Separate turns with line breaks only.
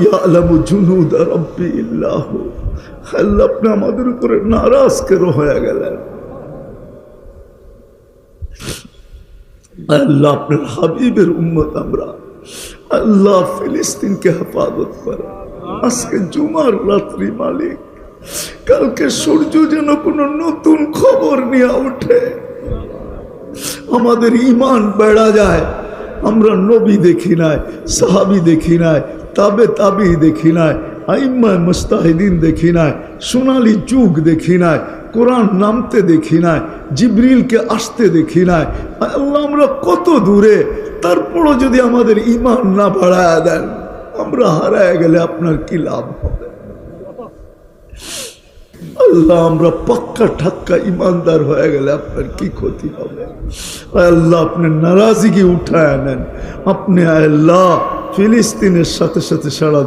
ইয়ালামু জুনুদ রাব্বি ইল্লাহু। আল্লাহ আপনি আমাদের উপরে নারাজ কেন হয়ে গেলেন? আল্লাহ আপনার হাবিবের উম্মত আমরা, আল্লাহ ফিলিস্তিনকে হেফাজত করে। আজকে জুমার রাত্রি মালিক, কালকে সূর্য যেন কোনো নতুন খবর নিয়ে ওঠে, আমাদের ঈমান বেড়া যায়। আমরা নবী দেখি নাই, সাহাবী দেখি নাই, তাবি দেখি নাই, আইম্মায়ে মুজতাহিদিন দেখি নাই, সোনালী যুগ দেখি নাই, কোরআন নামতে দেখি নাই, জিবরিলকে আসতে দেখি নাই। আল্লাহ আমরা কত দূরে, তারপরও যদি আমাদের ঈমান না বাড়ায় দেন, আমরা হারায় গেলে আপনার কি লাভ হবে? আল্লাহ আমরা পাক্কা ঠাক্কা ইমানদার হয়ে গেলে আপনার কি ক্ষতি হবে? আল্লাহ আপনার নারাজগি উঠায় নেন। আপনি আল্লাহ ফিলিস্তিনের সাথে সাথে সারা